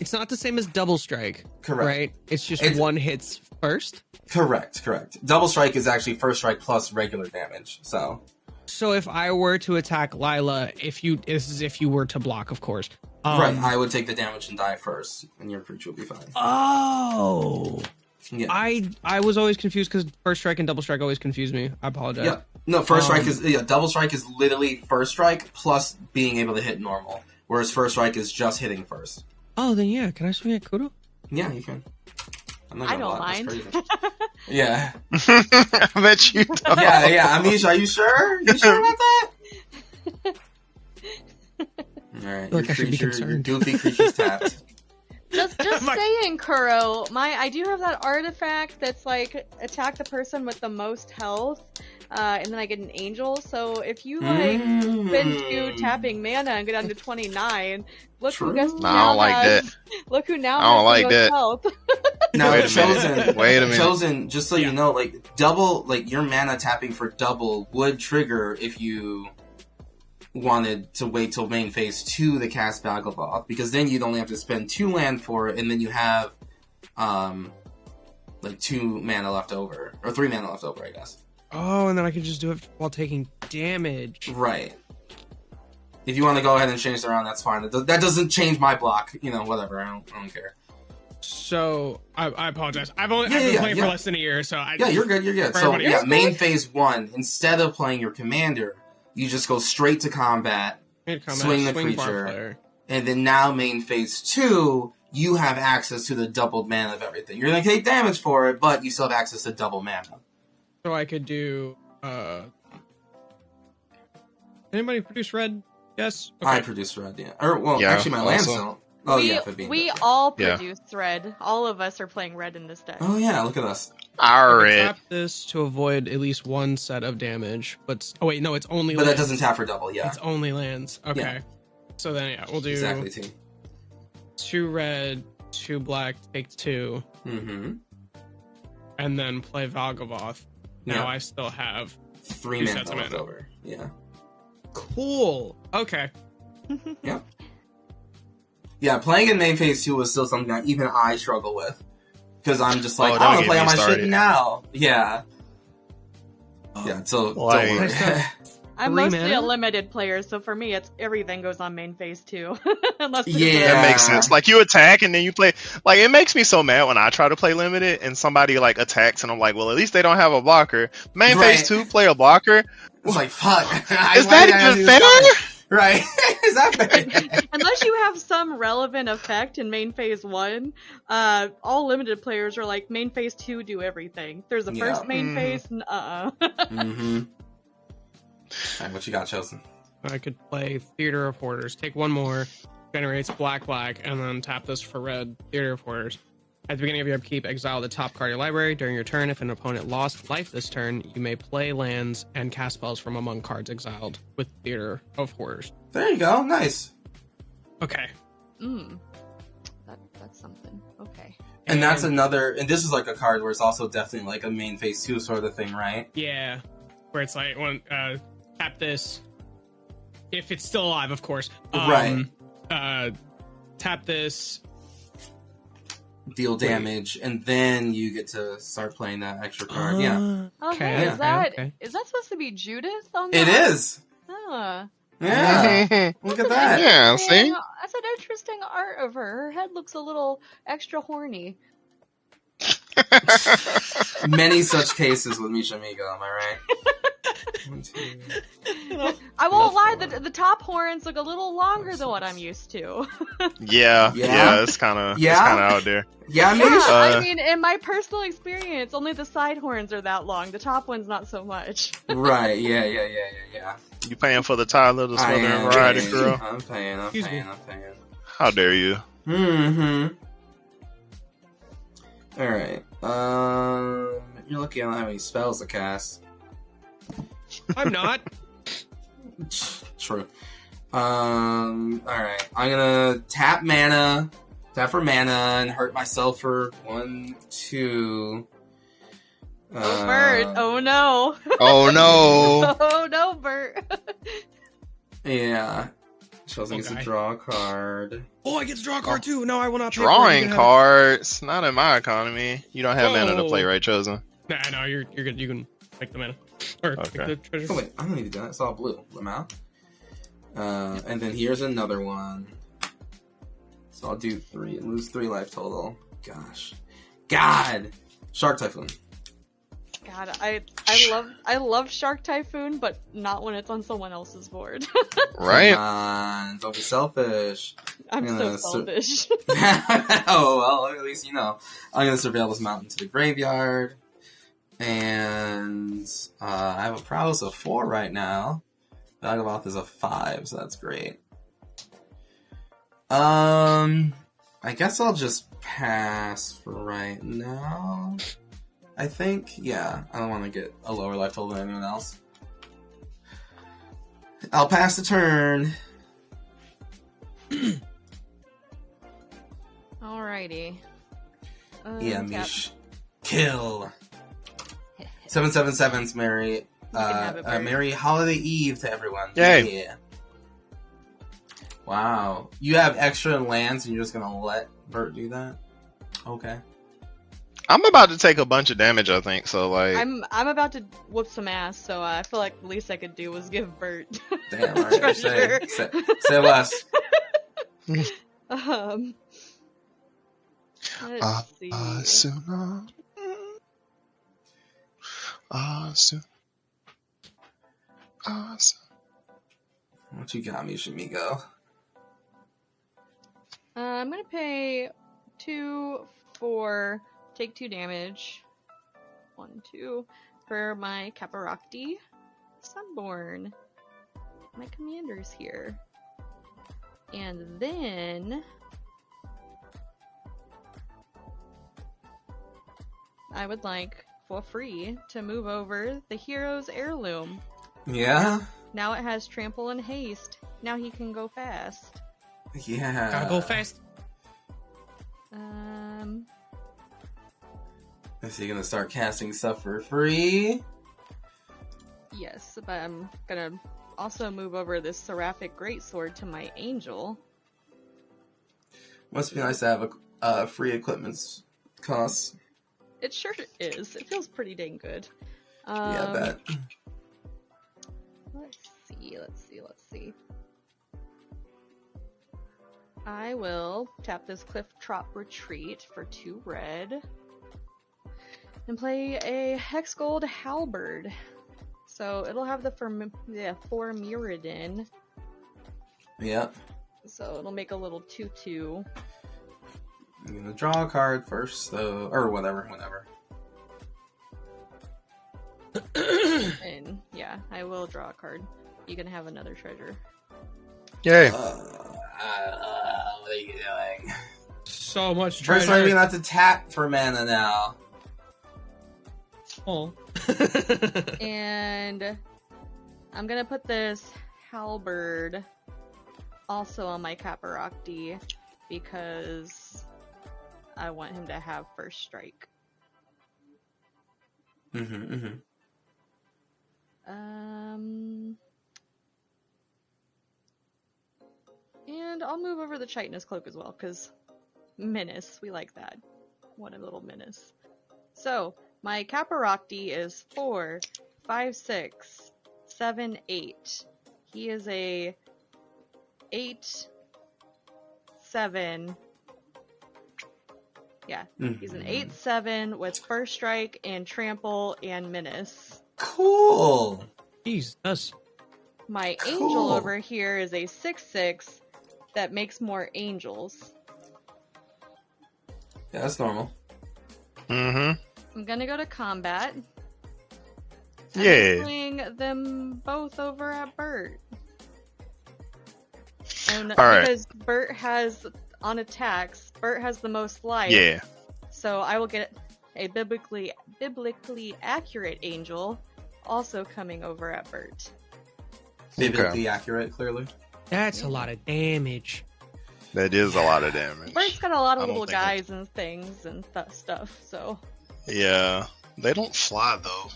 S4: It's not the same as double strike.
S1: Correct.
S4: Right? It's just one hits first.
S1: Correct. Double strike is actually first strike plus regular damage. So
S4: if I were to attack Lila, this is if you were to block, of course.
S1: Right, I would take the damage and die first, and your creature would be fine.
S4: Oh.
S1: Yeah.
S4: I was always confused because first strike and double strike always confused me. I apologize.
S1: Yeah. No, first strike is double strike is literally first strike plus being able to hit normal, whereas first strike is just hitting first.
S4: Oh, then yeah, can I swing at Kudo?
S1: Yeah, you can. I'm not
S2: I
S1: gonna
S2: don't
S1: lie,
S2: mind.
S1: that's crazy. Yeah.
S3: I bet you don't.
S1: Yeah. Amisha, are you sure? You sure about that? All right.
S4: Look, I should be
S1: your
S4: concerned.
S1: goofy creature's tapped.
S2: Just saying, Kuro. I do have that artifact that's like attack the person with the most health, and then I get an angel. So if you spend 2 tapping mana and get down to 29, look
S1: True.
S2: who gets
S3: No, I don't like that.
S2: Look who now
S3: I don't
S2: has
S3: like
S2: the most
S3: that.
S2: health.
S1: Now,
S3: Wait a minute.
S1: Chosen, just so you know, like double, like your mana tapping for double would trigger if you wanted to wait till main phase 2 to cast Valgavoth, because then you'd only have to spend 2 land for it, and then you have like 2 mana left over, or 3 mana left over, I guess.
S4: Oh, and then I can just do it while taking damage.
S1: Right. If you want to go ahead and change it around, that's fine. That doesn't change my block. You know, whatever. I don't care.
S4: So I apologize. I've been playing for less than a year, so
S1: you're good. You're good.
S4: For
S1: So
S4: everybody else.
S1: main phase 1, instead of playing your commander, you just go straight to combat, swing the creature, and then now main phase 2, you have access to the doubled mana of everything. You're going to take damage for it, but you still have access to double mana.
S4: So I could do. Anybody produce red? Yes. Okay.
S1: I produce red, yeah. Or
S3: Yeah,
S1: actually, my lands
S3: also.
S1: don't. Oh yeah, Fabine.
S2: We
S1: does.
S2: all
S3: Yeah.
S2: produce red. All of us are playing red in this deck.
S1: Oh yeah, look at us.
S4: I
S3: Alright.
S4: tap this to avoid at least one set of damage, but oh wait, no, it's only.
S1: But
S4: lands.
S1: that doesn't tap for double, yeah.
S4: It's only lands. Okay.
S1: Yeah.
S4: So then we'll do
S1: Exactly, T.
S4: 2 red, 2 black, take 2,
S1: Mm-hmm.
S4: and then play Valgavoth. Now
S1: Yeah.
S4: I still have
S1: 3
S4: 2
S1: mana
S4: sets of
S1: left
S4: mana.
S1: over. Yeah.
S4: Cool. Okay.
S1: Yeah. Yeah, playing in main phase 2 was still something that even I struggle with. Because I'm just like,
S3: Oh,
S1: I
S3: don't
S1: want to
S3: get
S1: play
S3: me
S1: on my shit
S3: started.
S1: now. Yeah. Yeah, so
S3: Like-
S1: don't worry.
S2: I'm
S4: 3
S2: mostly a
S4: mana?
S2: limited player, so for me, it's everything goes on main phase too. Unless there's
S1: Yeah.
S3: That makes sense. Like you attack and then you play. Like it makes me so mad when I try to play limited and somebody like attacks and I'm like, well, at least they don't have a blocker. Main
S1: Right.
S3: phase 2 play a blocker.
S1: It's like, fuck.
S3: Is that even fair?
S1: Right. Is that fair?
S2: Unless you have some relevant effect in main phase 1, all limited players are like main phase 2 do everything. There's a
S1: Yeah.
S2: first main
S3: Mhm.
S2: phase,
S1: Mm-hmm. Alright, what you got, Chosen?
S4: I could play Theater of Hoarders. Take 1 more, generates black, and then tap this for red. Theater of Hoarders. At the beginning of your upkeep, exile the top card of your library. During your turn, if an opponent lost life this turn, you may play lands and cast spells from among cards exiled with Theater of Hoarders.
S1: There you go. Nice.
S4: Okay.
S2: That's something. Okay.
S1: And that's another, and this is like a card where it's also definitely like a main phase 2 sort of thing, right?
S4: Yeah, where it's like, tap this. If it's still alive, of course.
S1: Right.
S4: Tap this.
S1: Deal damage, and then you get to start playing that extra card. Yeah.
S2: Oh,
S4: Okay,
S2: hey,
S4: okay.
S2: is that supposed to be Judith on
S1: It
S2: that?
S1: is.
S2: Huh.
S1: Yeah. Look at that.
S3: Yeah, see?
S2: That's an interesting art of her. Her head looks a little extra horny.
S1: Many such cases with Misha Migo, am I right? 1, 2.
S2: I won't lie, the top horns look a little longer than what I'm used to.
S3: Yeah, it's kind of out there.
S1: Yeah, maybe.
S2: Yeah,
S3: Uh,
S2: I mean, in my personal experience, only the side horns are that long. The top one's not so much.
S1: Right. Yeah.
S3: You paying for the Tyler, the Southern Variety Girl?
S1: I'm paying.
S3: How dare you?
S1: Mm-hmm. All right. You're lucky I don't have any spells to cast.
S4: I'm not.
S1: True. Alright. I'm gonna tap for mana, and hurt myself for 1, 2.
S2: Oh, Bert. Oh, no.
S3: Oh no!
S2: Oh, no, Bert.
S1: Yeah. Chosen gets to
S4: Okay.
S1: draw a card.
S4: Oh, I get to draw a card too. No, I will not. pay for it.
S3: Drawing
S4: You can have
S3: cards, not in my economy. You don't have mana to play,
S4: Whoa.
S3: right, Chosen?
S4: it. Nah, no, you're good. You can take the mana or
S3: Okay.
S4: take the treasure.
S1: Oh wait, I don't need to do that. It's all blue. I'm out. And then here's another one. So I'll do 3. Lose 3 life total. Gosh. God! Shark Typhoon.
S2: God, I love Shark Typhoon, but not when it's on someone else's board.
S3: Right?
S1: Come on, don't be selfish.
S2: I'm so
S1: Yeah,
S2: selfish.
S1: Oh, well, at least you know. I'm going to surveil this mountain to the graveyard. And I have a prowess of 4 right now. Valgavoth is a 5, so that's great. I guess I'll just pass for right now. I think, yeah. I don't want to get a lower life total than anyone else. I'll pass the turn.
S2: Alrighty.
S1: Yeah,
S2: Tap.
S1: Mish. Kill. 777's Merry.
S2: have it, Bert.
S1: Merry Holiday Eve to everyone.
S3: Yay.
S1: Yeah. Wow. You have extra lands and you're just gonna let Bert do that? Okay.
S3: I'm about to take a bunch of damage, I think, so like...
S2: I'm about to whoop some ass, so I feel like the least I could do was give Bert.
S1: Damn, alright.
S2: treasure.
S1: Say less.
S2: Let's see.
S3: Asuna.
S1: What you got, Misha Migo?
S2: I'm gonna pay 2 for take 2 damage. 1, 2 for my Caparakti Sunborn. My commander's here. And then I would like for free to move over the hero's heirloom.
S1: Yeah?
S2: Now it has trample and haste. Now he can go fast.
S1: Yeah.
S4: Gotta go fast.
S1: Is he gonna start casting stuff for free?
S2: Yes, but I'm gonna also move over this seraphic greatsword to my angel.
S1: Must be nice to have a free equipment costs.
S2: It sure is. It feels pretty dang good.
S1: Yeah, I bet.
S2: Let's see. I will tap this Cliff Trop Retreat for 2 red. And play a Hex Gold Halberd. So it'll have the 4 Mirrodin.
S1: Yep.
S2: So it'll make a little 2/2.
S1: I'm gonna draw a card first, though. Or whatever.
S2: And yeah, I will draw a card. You can have another treasure.
S3: Yay.
S1: What are you doing?
S4: So much
S1: First,
S4: treasure.
S1: I'm gonna have to tap for mana now.
S4: Oh.
S2: And I'm gonna put this halberd also on my Caparocti because I want him to have first strike. And I'll move over the Chitinous Cloak as well, because menace, we like that. What a little menace. So, my Caparocti is 4, 5, 6, 7, 8. He is a 8, 7. Yeah, he's an 8/7 with first strike and trample and menace.
S1: Cool.
S4: Jesus.
S2: My
S1: Cool.
S2: angel over here is a 6/6 that makes more angels.
S1: Yeah, that's normal.
S3: Mm-hmm.
S2: I'm gonna go to combat. I'm
S3: Yeah.
S2: putting them both over at Bert. And
S3: Alright.
S2: because Bert has, on attacks, Bert has the most life.
S3: Yeah.
S2: So I will get a biblically accurate angel also coming over at Bert.
S1: Biblically accurate, clearly.
S4: That's a lot of damage.
S3: That is a lot of damage.
S2: Bert's got a lot of
S3: I don't
S2: little
S3: think I-
S2: guys and things and stuff, so
S3: Yeah. They don't fly though.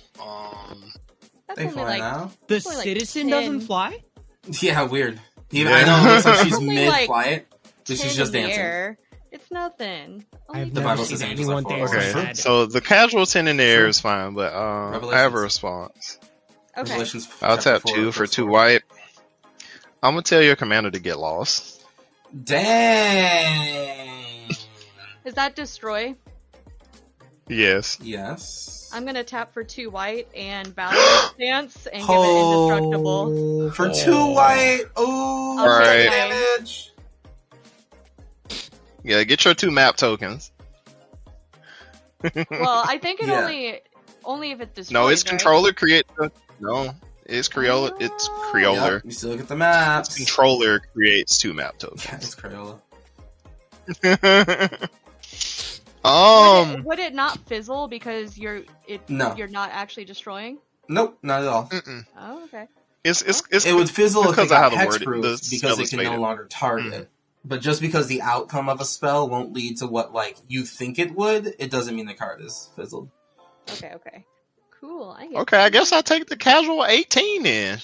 S2: that's
S1: They
S2: only
S1: fly
S2: like
S1: now.
S4: The
S2: only like
S4: citizen
S2: 10.
S4: doesn't fly?
S1: Yeah, weird. Even,
S3: Yeah.
S1: I know, it looks like she's
S2: Only like
S1: mid-flight, but
S2: 10
S1: she's just
S2: in the
S1: dancing.
S2: air. It's nothing.
S4: I've
S2: Only
S1: The
S4: never
S1: Bible
S2: 10.
S1: says
S4: seen
S1: angels
S4: anyone
S1: are
S4: dance
S1: forward.
S3: okay.
S4: sad.
S3: So the casual 10 in the air
S1: True.
S3: is fine, but I have a
S1: Revelations.
S3: response.
S2: Okay.
S1: Revelations
S3: I'll
S1: chapter
S3: tap
S1: 4,
S3: 2 for
S1: verse
S3: 2
S1: 4.
S3: white. I'm gonna tell your commander to get lost.
S1: Dang!
S2: Is that destroy?
S3: Yes.
S1: Yes.
S2: I'm gonna tap for 2 white and Valorant Stance and give it indestructible.
S1: For 2 white. Oh,
S2: I'll
S3: take
S2: mine.
S1: damage.
S3: Yeah, get your 2 map tokens.
S2: Well, I think it
S1: Yeah.
S2: only if it destroys.
S3: No, it's
S2: right?
S3: controller create. No, it's Crayola. It's
S2: Oh.
S3: Crayola.
S1: Yep, you still get the maps.
S3: Controller creates 2 map
S1: Yeah,
S3: tokens.
S1: it's Crayola.
S2: Would it not fizzle because
S1: No.
S2: you're not actually destroying?
S1: Nope, not at all.
S3: Mm-mm.
S2: Oh, okay.
S3: It's
S1: It would fizzle if it
S3: because of how
S1: got
S3: the word the
S1: hexproof
S3: spell
S1: because it
S3: is
S1: can no
S3: faded.
S1: longer target. But just because the outcome of a spell won't lead to what like you think it would, it doesn't mean the card is fizzled.
S2: Okay. Cool. I get
S3: Okay, I guess I'll take the casual 18 then.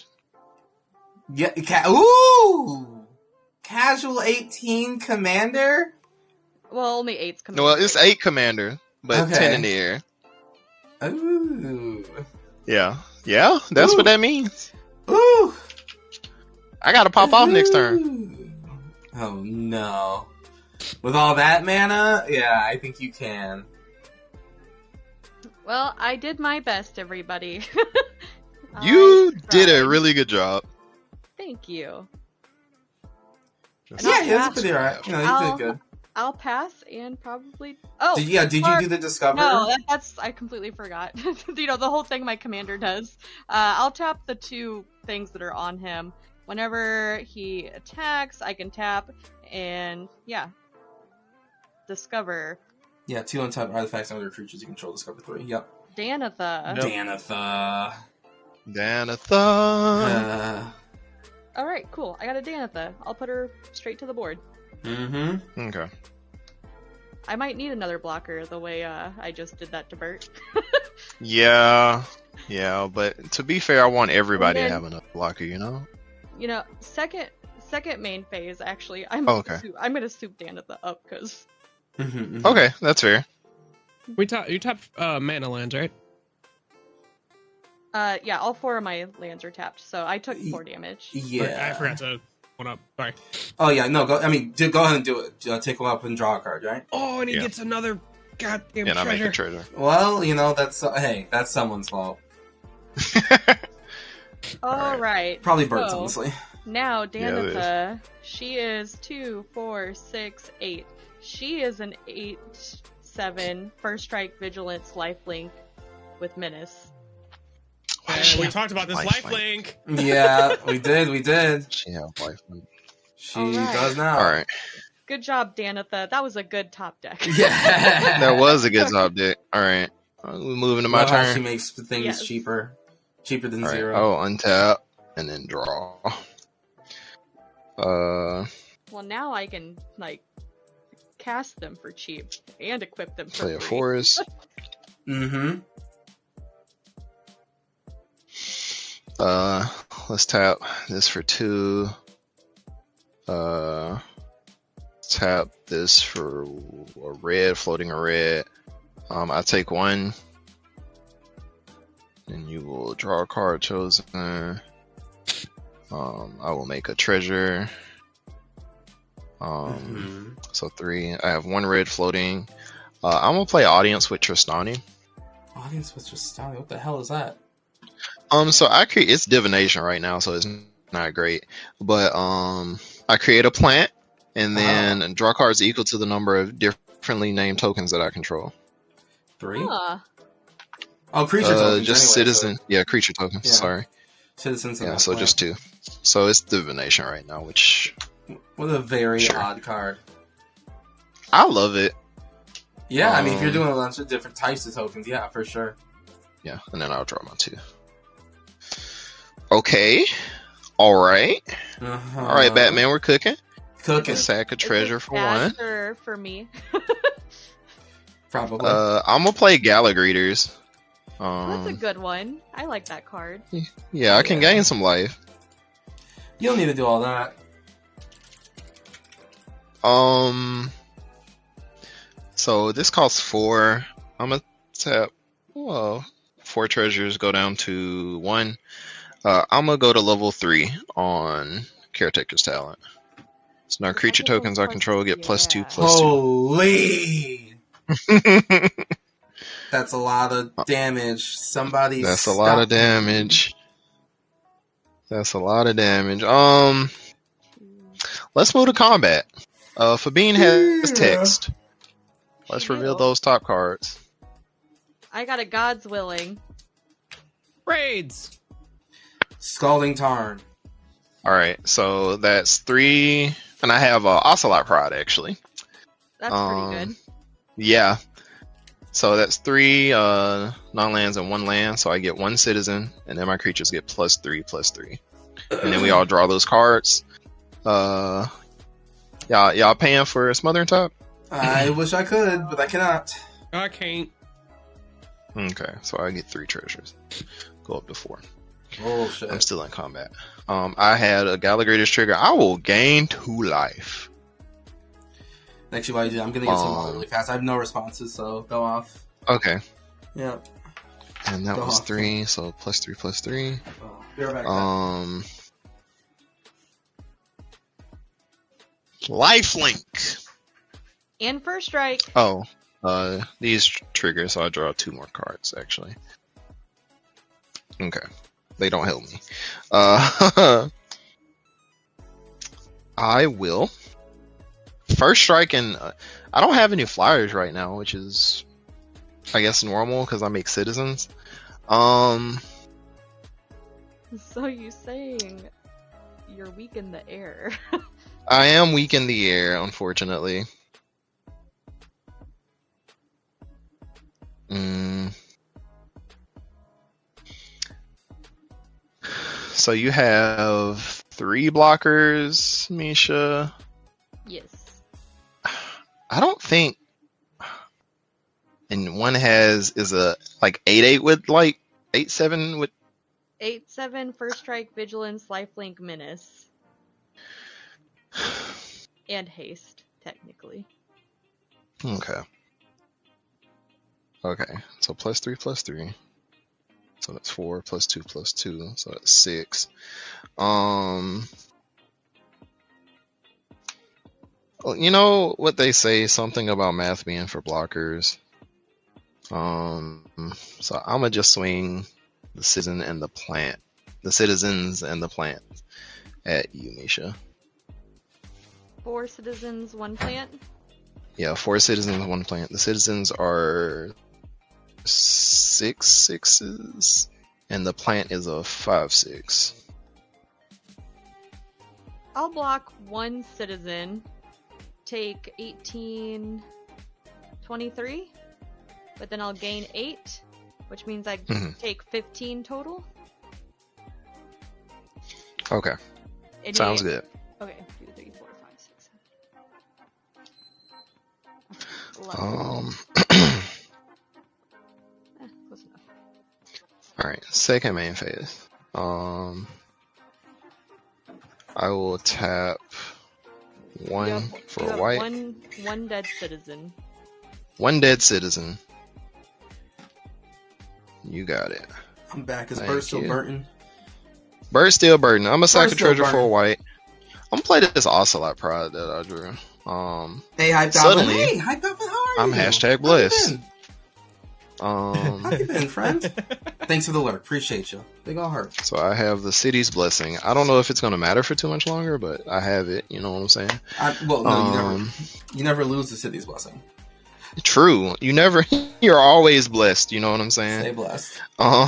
S1: Yeah, ooh! Casual 18 commander?
S2: Well, only 8's coming.
S3: Well, it's 8 commander, but
S1: Okay.
S3: 10 in the air.
S1: Ooh.
S3: Yeah, that's
S1: Ooh.
S3: what that means.
S1: Ooh!
S3: I gotta pop off next turn.
S1: Ooh. Oh no. With all that mana? Yeah, I think you can.
S2: Well, I did my best, everybody.
S3: You
S2: I
S3: did a
S2: tried.
S3: really good job.
S2: Thank you.
S1: Yeah, he was
S2: pass.
S1: pretty alright. You know,
S2: I'll-
S1: you did good.
S2: I'll pass and probably. Oh,
S1: Did you do the discover?
S2: no, that's I completely forgot. The whole thing my commander does. I'll tap the 2 things that are on him. Whenever he attacks, I can tap and discover
S1: Yeah, 2 untapped artifacts and other creatures you control discover 3. Yep.
S2: Danatha.
S3: Yep.
S1: Danatha.
S3: Danatha.
S2: All right, cool. I got a Danatha. I'll put her straight to the board.
S1: Mm-hmm.
S3: Okay.
S2: I might need another blocker the way I just did that to Bert.
S3: Yeah, but to be fair, I want everybody to
S2: then-
S3: have enough blocker, you know?
S2: You know, second main phase, actually, I'm
S3: Okay.
S2: gonna soup Danitha up, because...
S3: Okay, that's fair.
S4: You tapped mana lands, right?
S2: Yeah, all 4 of my lands are tapped, so I took 4 damage.
S1: Yeah.
S4: I forgot to one up. Sorry.
S1: Oh yeah, no. Go ahead and do it. Take one up and draw a card, right?
S4: Oh, and he
S3: Yeah.
S4: gets another goddamn
S3: And I make
S4: treasure.
S3: a treasure.
S1: Well, you know that's that's someone's fault.
S2: Alright.
S1: Probably Bert's,
S2: so,
S1: honestly.
S2: Now,
S3: Yeah, it is.
S2: Danitha, she is 2, 4, 6, 8. She is an 8/7 first strike vigilance lifelink with menace.
S3: Why does she
S4: We
S3: have
S4: talked about this
S3: lifelink?
S4: lifelink.
S1: Yeah, we did.
S3: She have lifelink.
S1: She
S2: Alright.
S1: does now.
S3: All right,
S2: Good job, Danitha. That was a good top deck.
S1: Yeah.
S3: that was a good top deck. All right, we're moving to my
S1: Love how
S3: turn.
S1: she makes things
S2: Yes.
S1: cheaper than
S3: All right.
S1: 0.
S3: Oh, untap and then draw.
S2: Well, now I can, like, cast them for cheap and equip them for
S3: Play a
S2: free.
S3: forest.
S1: Mm-hmm.
S3: Let's tap this for 2. Tap this for a red, floating a red. I take 1. And you will draw a card chosen. I will make a treasure. So 3. I have 1 red floating. I'm gonna play audience with Tristani.
S1: Audience was just stunning. What the hell is that?
S3: So I create, it's divination right now, so it's not great. But I create a plant and then draw cards equal to the number of differently named tokens that I control.
S1: 3?
S2: Huh.
S1: Oh, creature tokens.
S3: Just
S1: anyway,
S3: citizen. Yeah, creature tokens.
S1: Yeah.
S3: Sorry.
S1: Citizens.
S3: Yeah, so just 2. So it's divination right now, which
S1: What a very
S3: Sure.
S1: odd card.
S3: I love it.
S1: Yeah, I mean, if you're doing a bunch of different types of tokens, yeah, for sure.
S3: Yeah, and then I'll draw my 2. Okay. All right.
S1: Uh-huh.
S3: All right, Batman, we're cooking.
S1: Cooking.
S3: Sack a treasure for 1.
S2: For me.
S1: Probably.
S3: I'm gonna play Gala Greeters.
S2: That's a good one. I like that card.
S3: Yeah, I can gain some life.
S1: You don't need to do all that.
S3: So this costs 4. I'm gonna tap. Well, 4 treasures go down to 1. I'm gonna go to level 3 on Caretaker's Talent. So now creature tokens I control get +2/+2.
S1: Holy! That's a lot of damage. Somebody.
S3: That's a lot of damage. That's a lot of damage. Let's move to combat. Fabine has text. Let's
S2: She
S3: reveal
S2: do.
S3: those top cards.
S2: I got a God's Willing.
S4: Raids.
S1: Scalding Tarn.
S3: Alright, so that's 3. And I have Ocelot Pride, actually.
S2: That's pretty good.
S3: Yeah. So that's 3 non-lands and 1 land. So I get 1 citizen, and then my creatures get +3/+3. And then we all draw those cards. Y'all paying for Smothering Top?
S1: I wish I could, but I cannot.
S4: I can't.
S3: Okay, so I get 3 treasures. Go up to 4.
S1: Oh shit.
S3: I'm still in combat. I had a Gallagher's trigger. I will gain 2 life.
S1: Actually, while you do, I'm gonna get some really fast. I have no responses, so go off.
S3: Okay.
S1: Yeah.
S3: And that
S1: Go
S3: was
S1: off.
S3: 3, so +3/+3.
S1: Oh, be right back.
S3: Lifelink.
S2: And first strike.
S3: Oh, these triggers, so I draw 2 more cards, actually. Okay. They don't help me. I will. First strike, and I don't have any flyers right now, which is, I guess, normal, because I make citizens.
S2: So you saying you're weak in the air.
S3: I am weak in the air, unfortunately. So you have 3 blockers, Misha.
S2: Yes.
S3: I don't think And one is a like 8/8 with like 8/7 with
S2: 8/7 first strike, vigilance, lifelink, menace, and haste, technically.
S3: okay. Okay. So +3/+3. So that's 4 +2/+2. So that's 6. Well, you know what they say, something about math being for blockers. So I'm gonna just swing the citizen and the plant, the citizens and the plant at you, Misha.
S2: 4 citizens, 1 plant.
S3: Yeah, 4 citizens, 1 plant. The citizens are 6 6s, and the plant is a 5/6.
S2: I'll block 1 citizen, take 18, 23, but then I'll gain 8, which means I take 15 total.
S3: Okay, sounds good.
S2: Okay, 2, 3, 4, 5, 6, 7. 11. Close enough.
S3: All right, second main phase. I will tap 1 for
S2: you have
S3: white.
S2: One dead citizen.
S3: 1 dead citizen. You got it.
S1: I'm back. Is
S3: Thank
S1: Bert still
S3: you.
S1: burning?
S3: Bird's still burden. I'm gonna sack a
S1: still
S3: treasure for a
S1: burning.
S3: white. I'm gonna play this Ocelot Pride that I drew.
S1: Hey, Hype Goblin.
S3: Suddenly,
S1: Hey, Hype Goblin, how are
S3: I'm
S1: you?
S3: hashtag
S1: How you
S3: bliss.
S1: been? How you been, friend? Thanks for the lurk. Appreciate you. Big ol' heart.
S3: So I have the city's blessing. I don't know if it's gonna matter for too much longer, but I have it. You know what I'm saying?
S1: Well, no, you never lose the city's blessing.
S3: True. You're always blessed. You know what I'm saying?
S1: Stay blessed.